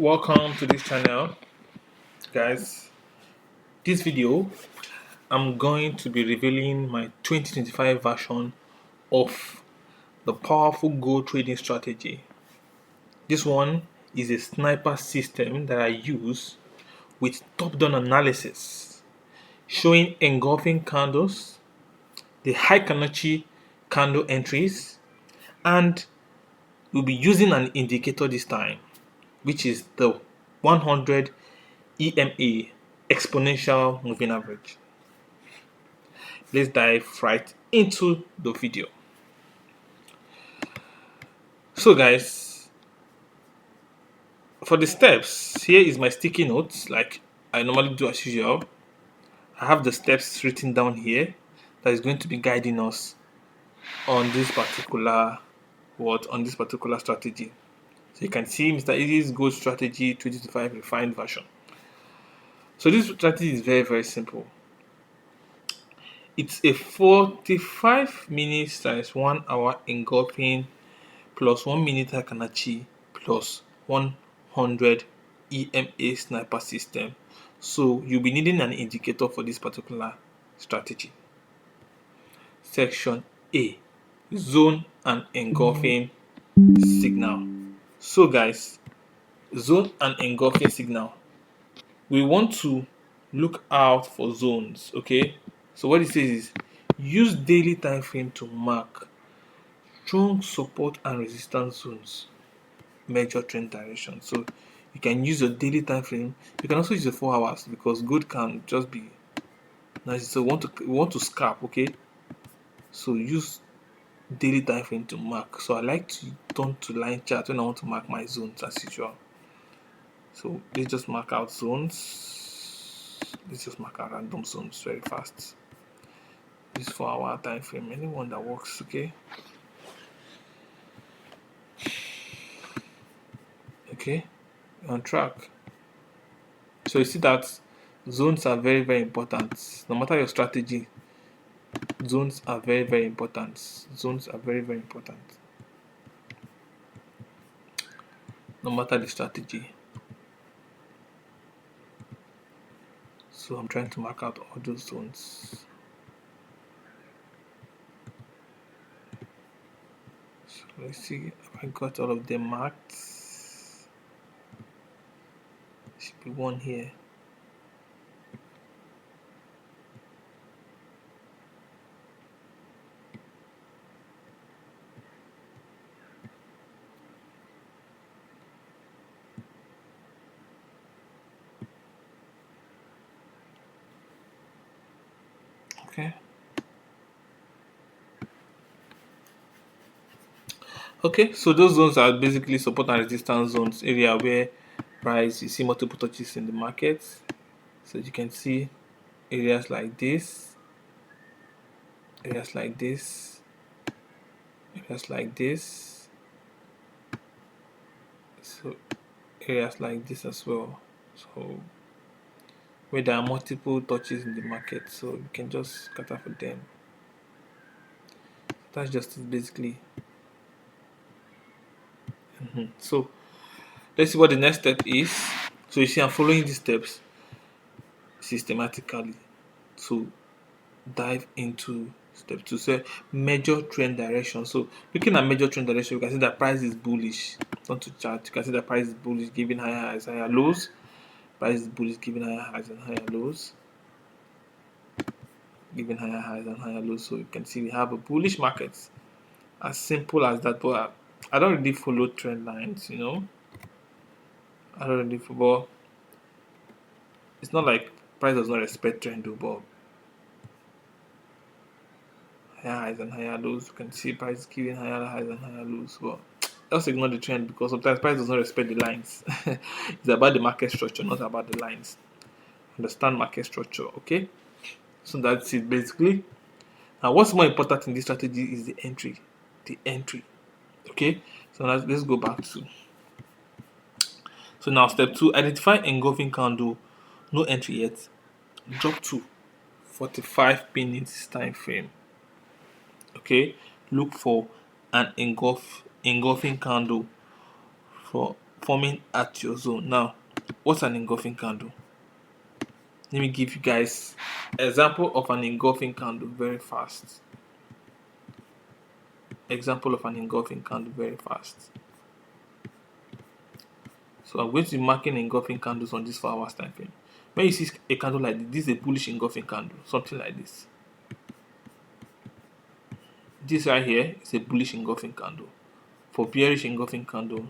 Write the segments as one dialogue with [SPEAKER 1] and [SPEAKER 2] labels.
[SPEAKER 1] Welcome to this channel, guys. This video I'm going to be revealing my 2025 version of the powerful gold trading strategy. This one is a sniper system that I use with top-down analysis showing engulfing candles, the Heikin Ashi candle entries, and we'll be using an indicator this time, which is the 100 EMA exponential moving average. Let's dive right into the video. So guys, for the steps, here is my sticky notes like I normally do as usual. I have the steps written down here that is going to be guiding us on this particular strategy. So you can see Mr. Izzy's gold strategy 2025 refined version. So this strategy is very simple. It's a 45 minutes times 1 hour engulfing plus 1 minute Heikin Ashi plus 100 EMA sniper system. So you'll be needing an indicator for this particular strategy. Section A, zone and engulfing signal. So guys, zone and engulfing signal. We want to look out for zones, okay? So what it says is use daily time frame to mark strong support and resistance zones, major trend direction. So you can use your daily time frame. You can also use the 4 hours because gold can just be nice. So we want to scalp, okay? So use daily time frame to mark. So I like to turn to line chart when I want to mark my zones as usual. So let's just mark out zones. Let's just mark out random zones very fast. This 4 hour time frame, anyone that works, okay? Okay, on track. So you see that zones are very important. No matter your strategy, zones are very important. Zones are very important. No matter the strategy. So I'm trying to mark out all those zones. So let's see if I got all of them marked. Should be one here. Okay, so those zones are basically support and resistance zones, area where price you see multiple touches in the market. So you can see areas like this, areas like this, areas like this, so areas like this as well. So where there are multiple touches in the market, so you can just scatter for them. That's just it basically. So let's see what the next step is. So you see I'm following these steps systematically to dive into step 2. So major trend direction. So looking at major trend direction, you can see that price is bullish. Not to chart, you can see that price is bullish, giving higher highs, higher lows. Price is bullish, giving higher highs and higher lows. Giving higher highs and higher lows. So you can see we have a bullish market. As simple as that. But I don't really follow trend lines, you know. I don't really follow. It's not like price does not respect trend, but higher highs and higher lows. You can see price giving higher highs and higher lows. But just ignore the trend because sometimes price does not respect the lines. It's about the market structure, not about the lines. Understand market structure, okay? So that's it basically. Now, what's more important in this strategy is the entry. The entry. Okay? So now let's go back to. So now step 2, identify engulfing candle. No entry yet. Drop to 45 minutes time frame. Okay? Look for an engulfing candle for forming at your zone. Now, what's an engulfing candle? Let me give you guys example of an engulfing candle very fast. Example of an engulfing candle very fast. So I'm going to be marking engulfing candles on this 4 hours time frame. When you see a candle like this is a bullish engulfing candle, something like this. This right here is a bullish engulfing candle. For bearish engulfing candle,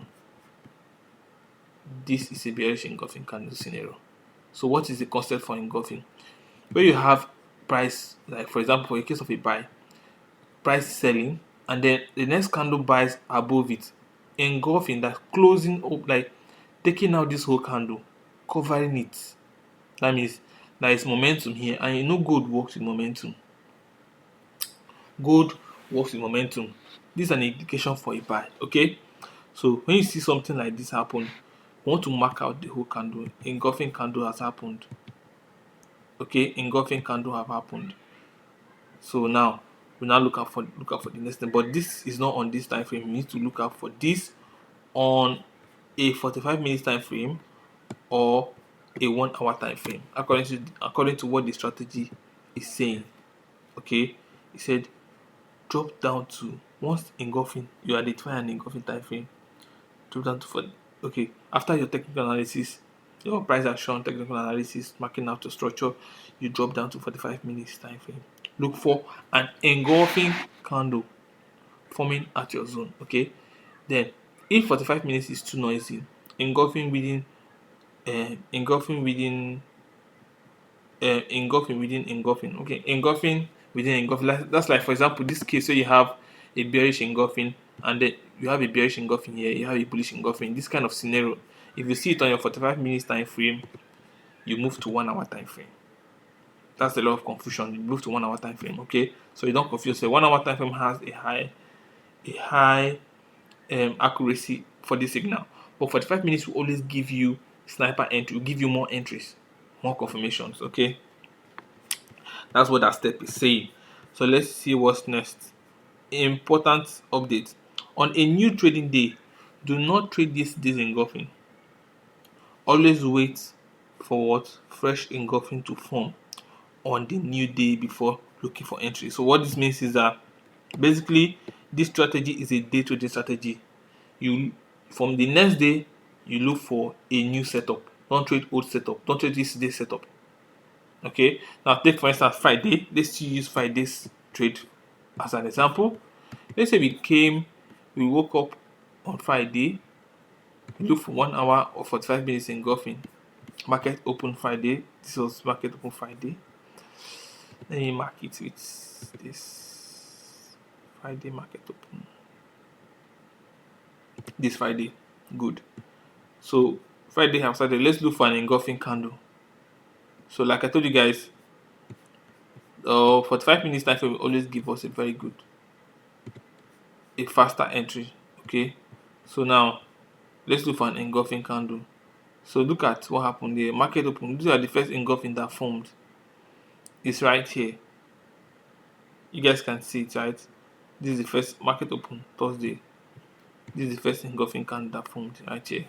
[SPEAKER 1] this is a bearish engulfing candle scenario. So what is the concept for engulfing? Where you have price, like for example, for a case of a buy, price selling, and then the next candle buys above it, engulfing, that closing up, like taking out this whole candle, covering it. That means there is momentum here, and you know gold works with momentum. Gold works with momentum. This is an indication for a buy. Okay, so when you see something like this happen, you want to mark out the whole candle. Engulfing candle has happened. Okay, engulfing candle have happened. So now we now look out for the next thing. But this is not on this time frame. You need to look out for this on a 45 minutes time frame or a 1 hour time frame, according to what the strategy is saying. Okay, he said drop down to, once engulfing, you identify an engulfing time frame, drop down to 40. Okay, after your technical analysis, your price action, technical analysis, marking out the structure, you drop down to 45 minutes time frame. Look for an engulfing candle forming at your zone. Okay, then if 45 minutes is too noisy, engulfing within engulfing within engulfing. Okay, engulfing within engulfing. That's like, for example, this case where you have a bearish engulfing and then you have a bearish engulfing here, you have a bullish engulfing. This kind of scenario, if you see it on your 45 minutes time frame, you move to 1 hour time frame. That's a lot of confusion. You move to 1 hour time frame. Okay, so you don't confuse. So 1 hour time frame has a high accuracy for this signal, but 45 minutes will always give you sniper entry, will give you more entries, more confirmations. Okay, that's what that step is saying. So let's see what's next. Important update: on a new trading day, do not trade this day's engulfing. Always wait for what fresh engulfing to form on the new day before looking for entry. So what this means is that basically this strategy is a day trading strategy. You, from the next day, you look for a new setup. Don't trade old setup. Don't trade this day setup. Okay, now take for instance Friday. Let's use Friday's trade as an example. Let's say we woke up on Friday, we look for 1 hour or 45 minutes engulfing. Market open Friday. This was market open Friday. Let me mark it with this Friday market open. This Friday, good. So Friday have started. Let's look for an engulfing candle. So like I told you guys, 45 minutes time frame will always give us a very good, a faster entry. Okay, so now let's look for an engulfing candle. So look at what happened there. Market open. These are the first engulfing that formed. It's right here. You guys can see it, right? This is the first market open Thursday. This is the first engulfing candle that formed right here.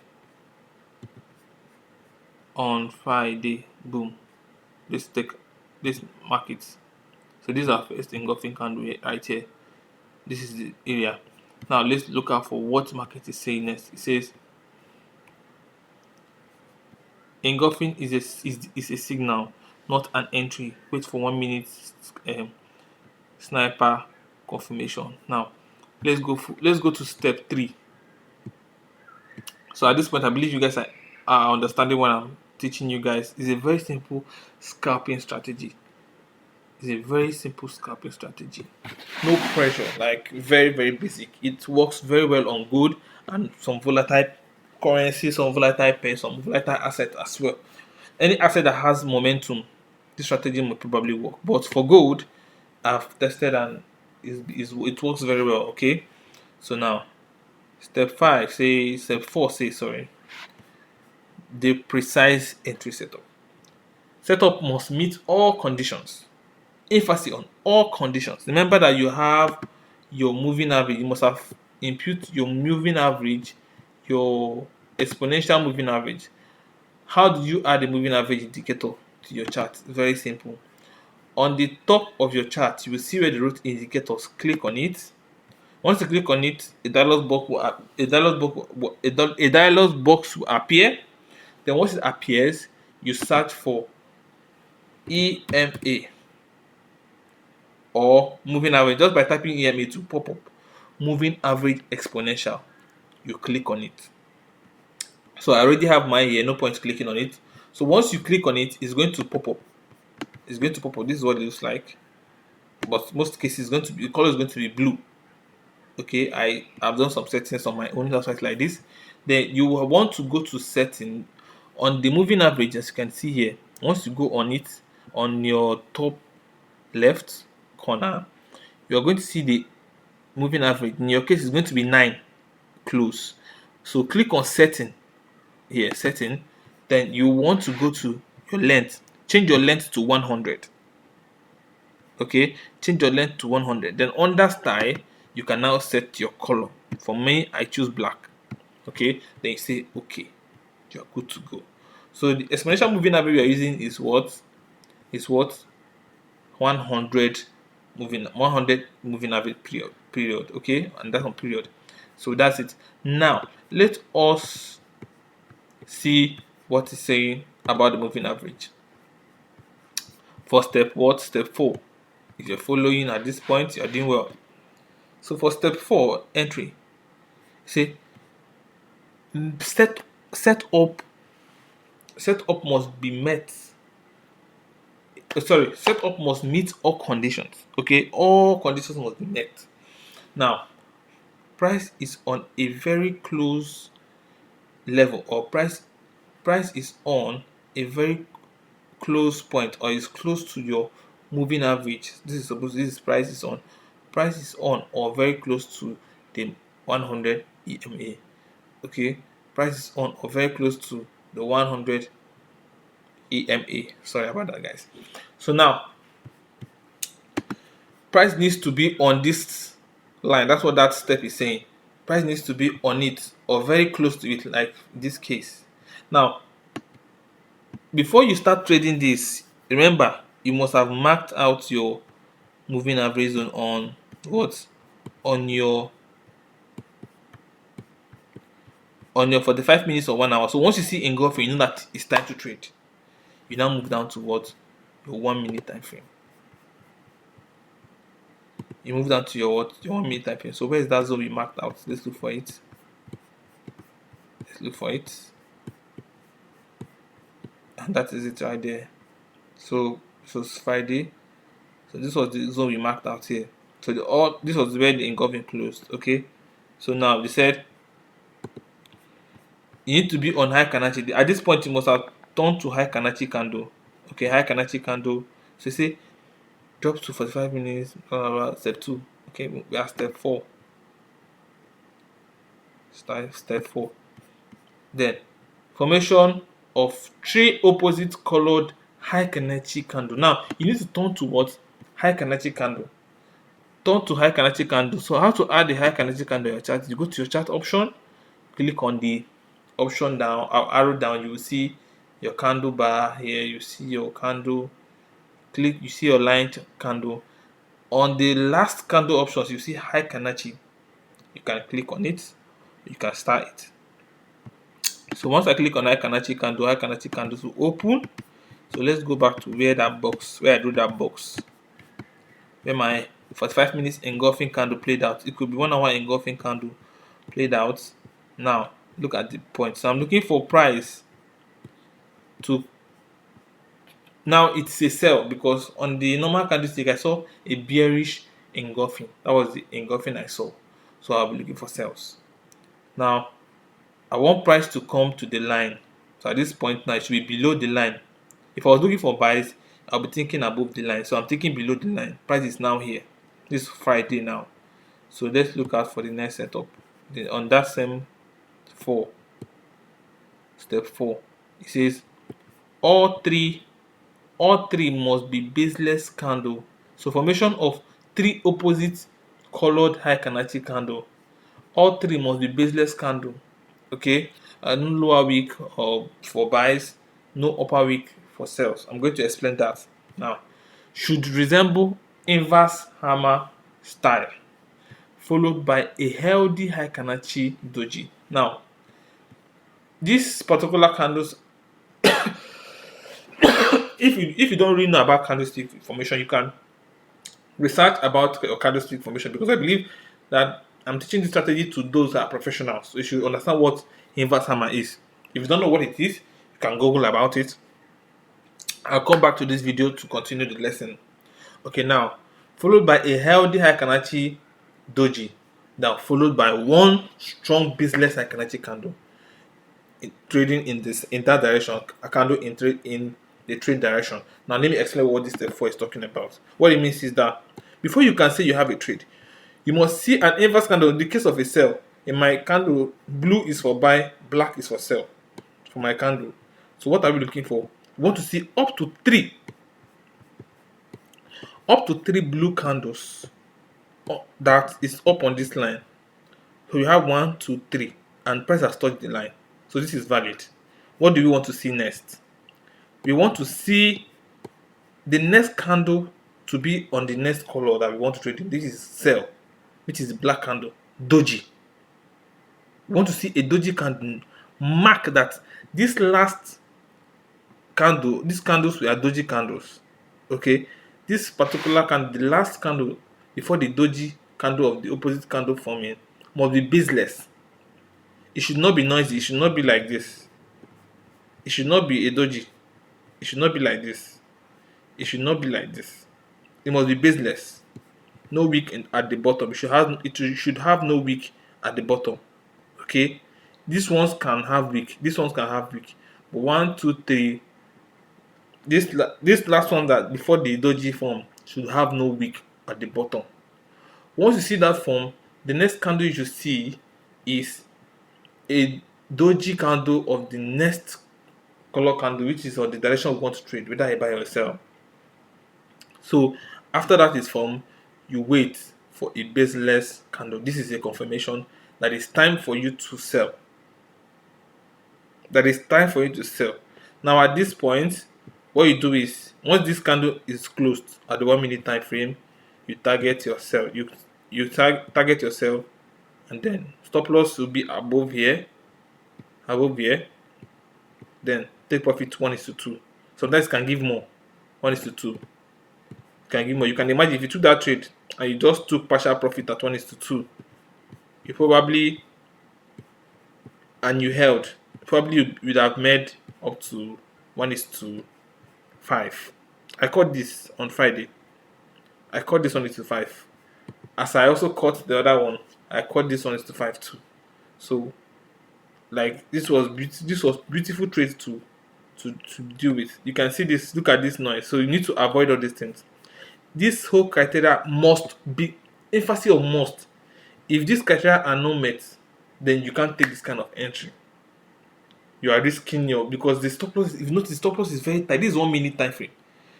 [SPEAKER 1] On Friday, boom. Let's take this market. So these are first engulfing candle right here. This is the area. Now let's look out for what market is saying next. It says engulfing is a signal, not an entry. Wait for 1 minute sniper confirmation. Now let's go to step 3. So at this point, I believe you guys are understanding what I'm teaching you guys. It's a very simple scalping strategy. It's a very simple scalping strategy. No pressure, like very, very basic. It works very well on gold and some volatile currency, some volatile pair, some volatile asset as well. Any asset that has momentum, this strategy will probably work. But for gold, I've tested and it works very well. Okay, so now step 4 says sorry. The precise entry setup. Setup must meet all conditions. Emphasis on all conditions. Remember that you have your moving average. You must have input your moving average, your exponential moving average. How do you add a moving average indicator to your chart? Very simple. On the top of your chart, you will see where the root indicators. Click on it. Once you click on it, a dialog box will appear. Then once it appears, you search for EMA or moving average. Just by typing EMA to pop up moving average exponential. You click on it. So I already have mine here, no point clicking on it. So once you click on it, it's going to pop up. It's going to pop up. This is what it looks like. But most cases, the color is going to be blue. Okay, I have done some settings on my own website like this. Then you will want to go to setting on the moving average, as you can see here. Once you go on it, on your top left corner, you are going to see the moving average. In your case, it's going to be 9 close. So click on setting here, setting. Then you want to go to your length. Change your length to 100. Okay, change your length to 100. Then under style, you can now set your color. For me, I choose black. Okay, then you say okay, you're good to go. So the exponential moving average we are using is what? 100 moving average period. Okay, and that's on period. So that's it. Now let us see what it's saying about the moving average. For step 4. If you're following at this point, you're doing well. So for step 4 entry, say set up must be met. Set up must meet all conditions. Okay, all conditions must be met. Now, price is on a very close level, or price is on a very close point, or is close to your moving average. This is price is on or very close to the 100 EMA. Okay, price is on or very close to the 100 EMA. Sorry about that, guys. So now price needs to be on this line. That's what that step is saying. Price needs to be on it or very close to it, like this case. Now, before you start trading this, remember you must have marked out your moving average zone on what? On your 45 minutes or 1 hour. So once you see engulfing, you know that it's time to trade. You now move down to what? Your 1 minute time frame. You move down to your 1 minute time frame. So where is that zone we marked out? Let's look for it. And that is it right there. So it's Friday. So this was the zone we marked out here. So this was where the engulfing closed. Okay. So now we said you need to be on Heikin Ashi. At this point, you must have turned to Heikin Ashi candle. Okay, Heikin Ashi candle. So you say drop to 45 minutes. Step 2. Okay, we are step 4. Step 4. Then formation of 3 opposite colored Heikin Ashi candle. Now you need to turn to what? Heikin Ashi candle. Turn to Heikin Ashi candle. So how to add the Heikin Ashi candle in your chart? You go to your chart option, click on the option down, arrow down. You will see your candle bar here. You see your candle. You see your line candle. On the last candle options, you see Heikin Ashi. You can click on it. You can start it. So once I click on Heikin Ashi candles will open. So let's go back to where I drew that box. Where my 45 minutes engulfing candle played out. It could be 1 hour engulfing candle played out. Now look at the point. So I'm looking for price to. Now it's a sell because on the normal candlestick I saw a bearish engulfing. That was the engulfing I saw. So I'll be looking for sells. Now I want price to come to the line. So at this point now it should be below the line. If I was looking for buys, I'll be thinking above the line. So I'm thinking below the line. Price is now here. This is Friday now. So let's look out for the next setup. On that same 4, step 4, it says all three must be baseless candle. So formation of 3 opposite colored Heikin Ashi candle. All 3 must be baseless candle. Okay, no lower wick or for buys, no upper wick for sells. I'm going to explain that now. Should resemble inverse hammer style, followed by a healthy Heikin Ashi doji. Now, these particular candles, if you don't really know about candlestick formation, you can research about your candlestick formation, because I believe that I'm teaching this strategy to those that are professionals. So you should understand what inverse hammer is. If you don't know what it is, you can Google about it. I'll come back to this video to continue the lesson. Okay, now followed by a healthy Heikin Ashi doji. Now followed by one strong business Heikin Ashi candle. Trading in that direction, a candle in the trade direction. Now let me explain what this step 4 is talking about. What it means is that before you can say you have a trade, you must see an inverse candle. In the case of a sell, in my candle, blue is for buy, black is for sell for my candle. So what are we looking for? We want to see up to three blue candles that is up on this line. So you have 1, 2, 3, and price has touched the line. So this is valid. What do we want to see next? We want to see the next candle to be on the next color that we want to trade in. This is sell, which is the black candle, doji. We want to see a doji candle mark that this last candle, these candles were doji candles. Okay, this particular candle, the last candle before the doji candle of the opposite candle forming, must be baseless. It should not be noisy. It should not be like this. It should not be a doji. It should not be like this. It should not be like this. It must be baseless. No wick at the bottom. It should have no wick at the bottom. Okay, these ones can have wick. These ones can have wick. But 1, 2, 3. This last one that before the doji form should have no wick at the bottom. Once you see that form, the next candle you should see is a doji candle of the next color candle, which is on the direction we want to trade, whether I buy or sell. So after that is formed, you wait for a baseless candle. This is a confirmation that it's time for you to sell. That it's time for you to sell. Now at this point, what you do is, once this candle is closed at the 1 minute time frame, you target your sell. You target your sell, and then stop loss will be above here. Then take profit 1:2. Sometimes it can give more. 1:2 can give more. You can imagine if you took that trade and you just took partial profit at 1:2, you probably, and you held, probably you would have made up to 1:5. I caught this on Friday. I caught this 1:5. As I also caught the other one, I caught this 1:5 too. So, like, this was beautiful trade to deal with. You can see this. Look at this noise. So you need to avoid all these things. This whole criteria must be, emphasis on must. If these criteria are not met, then you can't take this kind of entry. You are risking because the stop loss, if you notice, the stop loss is very tight. This is 1 minute time frame.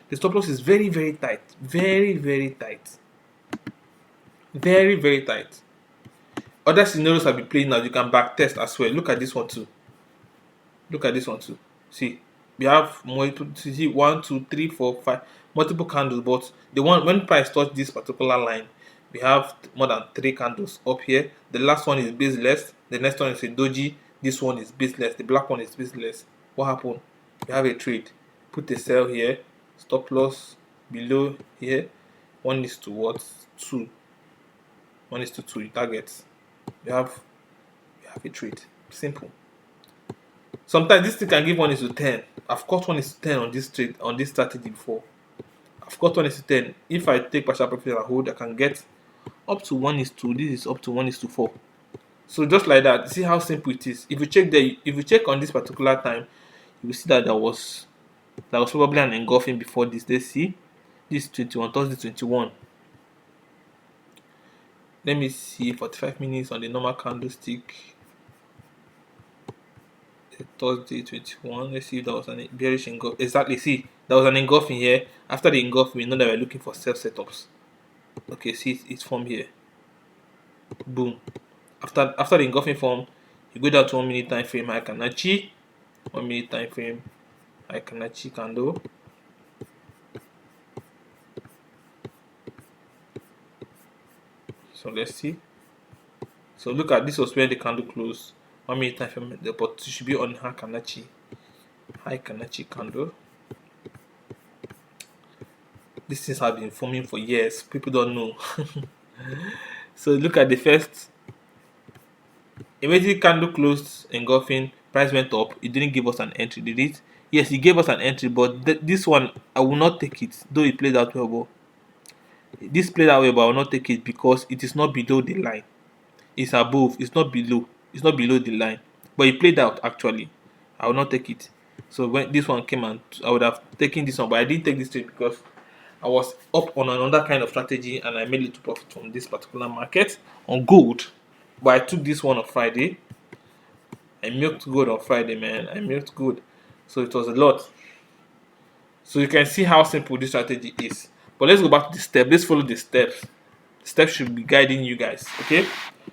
[SPEAKER 1] The stop loss is very, very tight. Very, very tight. Very, very tight. Other scenarios I'll be playing now, you can back test as well. Look at this one too. See, we have multiple, see, 1, 2, 3, 4, 5, multiple candles, but the one when price touch this particular line, we have more than 3 candles up here. The last one is baseless. The next one is a doji. This one is baseless. The black one is baseless. What happened? We have a trade. Put a sell here. Stop loss below here. 1:2. 1:2. You target. We have a trade. Simple. Sometimes this thing can give 1:10. I've caught 1:10 on this trade, on this strategy before. I've got 1:10. If I take partial profit and hold, I can get up to 1:2. This is up to 1:4. So just like that, see how simple it is. If you check on this particular time, you will see that there was probably an engulfing before this. Let's see. This 21, Thursday 21. Let me see 45 minutes on the normal candlestick. Thursday 21. Let's see if there was an bearish engulf. Exactly. See, there was an engulfing here. After the engulfing, we know that we're looking for self setups. Okay, see, it's from here. Boom. After the engulfing form, You go down to 1 minute time frame Heikin Ashi, 1 minute time frame Heikin Ashi candle. So let's see. So look at this was where the candle closed. 1 minute time frame, but it should be on Heikin Ashi candle. These things have been forming for years. People don't know. So look at the first. Immediately candle closed, engulfing, price went up. It didn't give us an entry, did it? Yes, it gave us an entry, but this one I will not take it, though it played out well. But this played out well, but I will not take it because it is not below the line. It's above. It's not below. It's not below the line. But it played out actually. I will not take it. So when this one came out, I would have taken this one, but I didn't take this trade because I was up on another kind of strategy and I made little profit from this particular market on gold. But I took this one on Friday. I milked gold on Friday, man. I milked gold. So it was a lot. So you can see how simple this strategy is. But let's go back to the step. Let's follow the steps. The steps should be guiding you guys. Okay.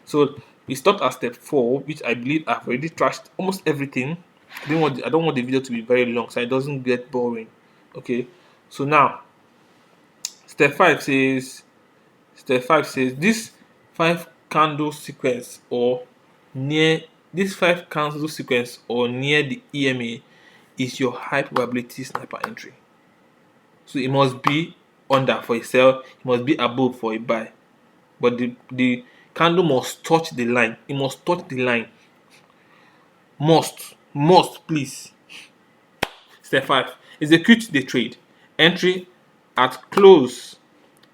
[SPEAKER 1] So we stopped at step 4, which I believe I've already trashed almost everything. I don't want the video to be very long so it doesn't get boring. Okay. So now step 5 says this 5 candle sequence or near the EMA is your high probability sniper entry. So it must be under for a sell, it must be above for a buy. But the candle must touch the line. It must touch the line. Must please. Step 5. Execute the trade. Entry at close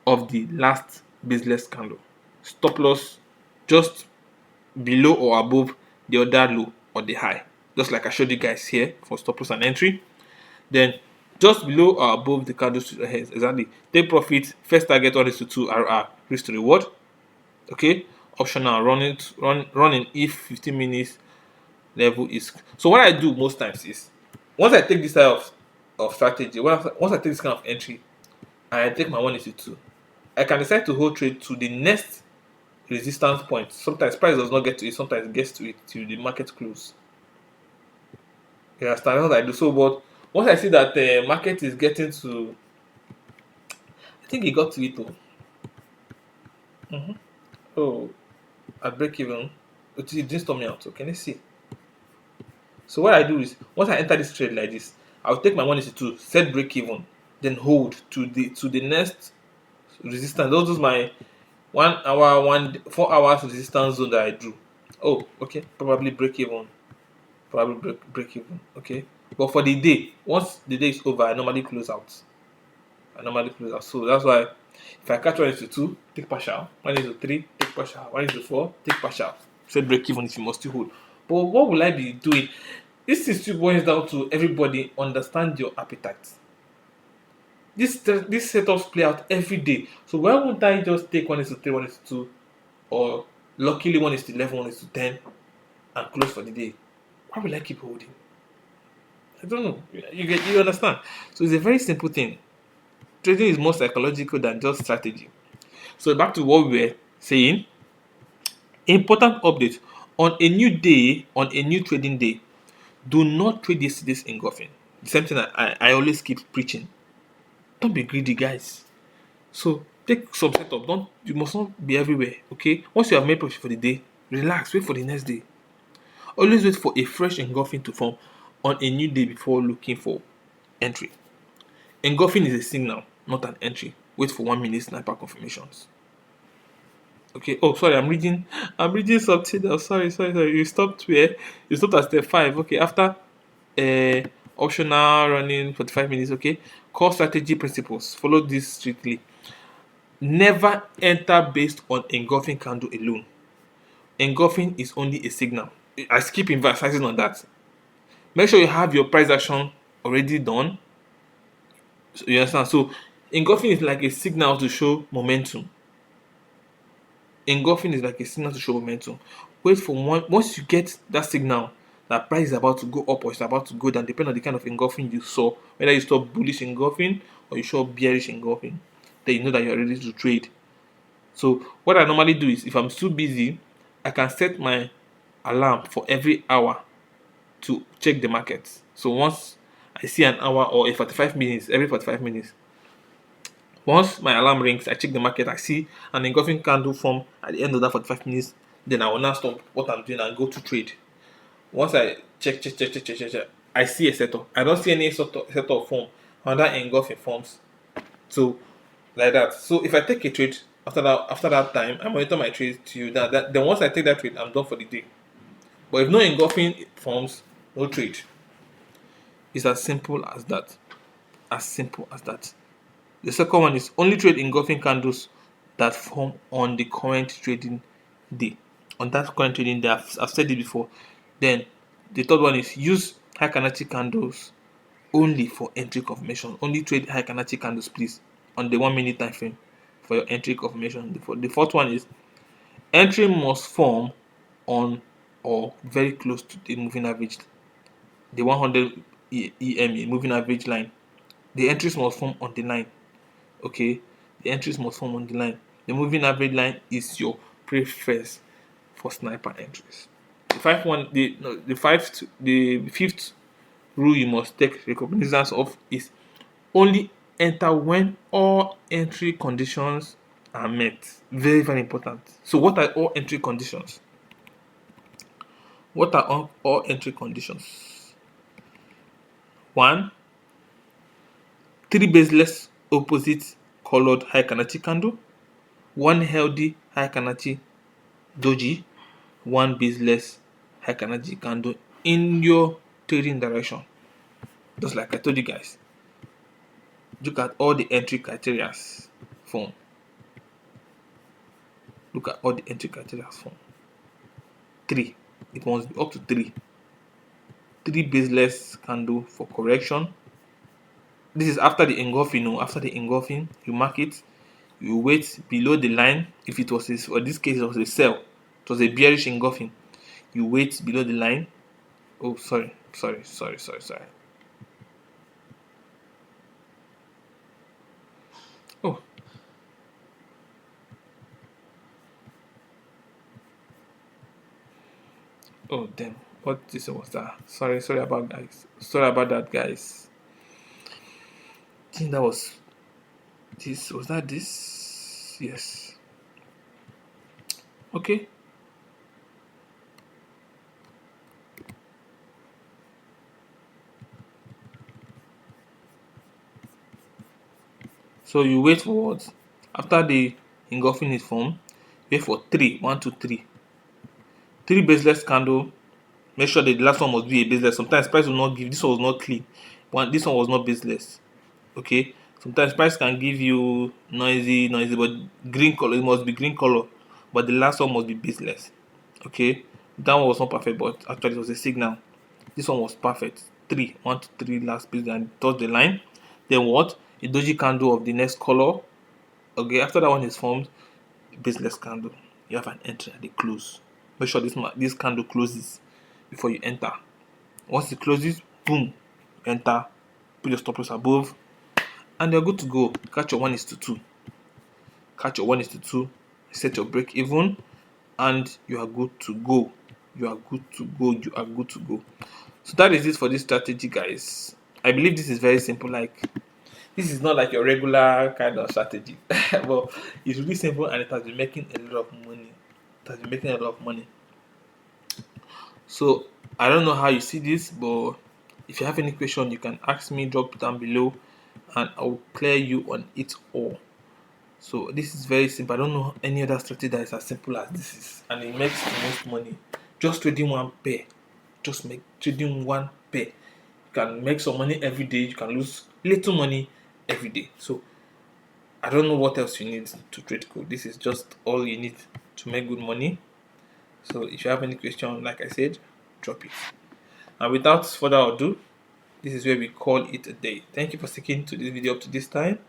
[SPEAKER 1] of the last business candle. Stop loss just below or above the other low or the high, just like I showed you guys here for stop loss and entry. Then just below or above the candles exactly. Take profit. First target 1:2 RR, risk to reward. Okay, optional running if 15 minutes level is. So what I do most times is once I take this type of strategy, once I take this kind of entry and I take my 1:2, I can decide to hold trade to the next resistance point. Sometimes price does not get to it, sometimes it gets to it till the market close. You understand what I do? So, but once I see that the market is getting to, I think it got to it though. Oh, at break even, it didn't stop me out. So can you see? So what I do is once I enter this trade like this, I'll take my 1:2, set break even, then hold to the next resistance. Those is my 1 hour, 4 hours resistance zone that I drew. Oh, okay, probably break even. Break even. Okay. But for the day, once the day is over, I normally close out. So that's why if I catch 1:2, take partial. 1:3, take partial. 1:4, take partial. Set break even if you must still hold. But what will I be doing? This is still boils down to everybody understand your appetite. These setups play out every day. So why won't I just take 1:3, 1:2, or luckily 1:11, 1:10 and close for the day? Why will I keep holding? I don't know. You understand? So it's a very simple thing. Trading is more psychological than just strategy. So back to what we were saying. Important update. On a new day, on a new trading day, do not trade this engulfing. The same thing I always keep preaching. Don't be greedy, guys. So take some setup. You must not be everywhere. Okay. Once you have made profit for the day, relax. Wait for the next day. Always wait for a fresh engulfing to form on a new day before looking for entry. Engulfing is a signal, not an entry. Wait for 1 minute sniper confirmations. Okay. Oh, sorry. I'm reading something else. Sorry. You stopped where? You stopped at step 5. Okay. After optional running 45 minutes. Okay. Core strategy principles. Follow this strictly. Never enter based on engulfing candle alone. Engulfing is only a signal. I keep emphasizing on that. Make sure you have your price action already done. So you understand? So engulfing is like a signal to show momentum. Engulfing is like a signal to show momentum. Wait for one. Once you get that signal that price is about to go up or it's about to go down, depending on the kind of engulfing you saw, whether you saw bullish engulfing or you saw bearish engulfing, then you know that you're ready to trade. So what I normally do is if I'm too busy, I can set my alarm for every hour to check the market. So once I see an hour or a 45 minutes, every 45 minutes, once my alarm rings, I check the market, I see an engulfing candle form at the end of that 45 minutes, then I will now stop what I'm doing and go to trade. Once I check, I see a setup. I don't see any sort of setup form under engulfing forms. So like that. So if I take a trade after that time, I monitor my trade to you. Then once I take that trade, I'm done for the day. But if no engulfing forms, no trade. It's as simple as that. As simple as that. The second one is only trade engulfing candles that form on the current trading day. On that current trading day, I've said it before. Then the third one is use Heikin Ashi candles only for entry confirmation. Only trade Heikin Ashi candles, please, on the 1 minute time frame for your entry confirmation. The fourth one is entry must form on or very close to the moving average, the 100 EMA moving average line. The entries must form on the line. Okay, the entries must form on the line. The moving average line is your preference for sniper entries. The fifth rule you must take recognizance of is only enter when all entry conditions are met. Very, very important. So what are all entry conditions? What are all entry conditions? 1. 3 baseless opposite colored Heikin Ashi candle. 1 healthy Heikin Ashi doji. 1 baseless Heikin Ashi candle in your trading direction. Just like I told you guys. Look at all the entry criteria form. Look at all the entry criteria form. 3. It must be up to 3. 3 baseless candle for correction. This is after the engulfing. After the engulfing, you mark it. You wait below the line. If it was for this case, it was a sell. It was a bearish engulfing. You wait below the line. Oh, sorry. Oh. Oh, damn. What this was that? Sorry about guys. Sorry about that, guys. I think that was this. Was that this? Yes. Okay. So you wait for what? After the engulfing is formed, wait for 3. 1, 2, 3. 3 baseless candle. Make sure that the last one must be a baseless. Sometimes price will not give. This one was not clean. This one was not baseless. Okay. Sometimes price can give you noisy, but green color. It must be green color. But the last one must be baseless. Okay. That one was not perfect, but actually it was a signal. This one was perfect. 3. 1 to 3 last base and touch the line. Then what? A doji candle of the next color. Okay. After that one is formed, baseless candle. You have an entry at the close. Make sure this candle closes before you enter. Once it closes, boom, enter, put your stop loss above, and you're good to go. Catch your 1:2. Catch your 1:2, set your break even, and you are good to go. You are good to go. So that is it for this strategy, guys. I believe this is very simple. Like, this is not like your regular kind of strategy, but it's really simple and it has been making a lot of money. So I don't know how you see this, but if you have any question, you can ask me, drop it down below, and I'll clear you on it all. So this is very simple. I don't know any other strategy that is as simple as this is, and it makes the most money. Just trading one pair. Just make trading one pair. You can make some money every day. You can lose little money every day. So I don't know what else you need to trade code. This is just all you need to make good money. So if you have any question, like I said, drop it. And without further ado, this is where we call it a day. Thank you for sticking to this video up to this time.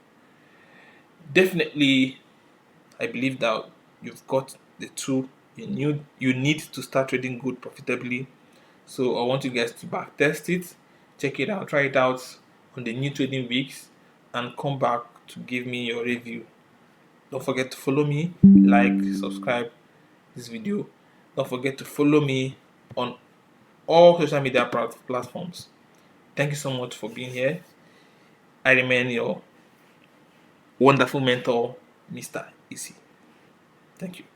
[SPEAKER 1] Definitely, I believe that you've got the tool you need to start trading good profitably. So I want you guys to back test it, check it out, try it out on the new trading weeks, and come back to give me your review. Don't forget to follow me, like, subscribe this video. Don't forget to follow me on all social media platforms. Thank you so much for being here. I remain your wonderful mentor, Mr. Izzy. Thank you.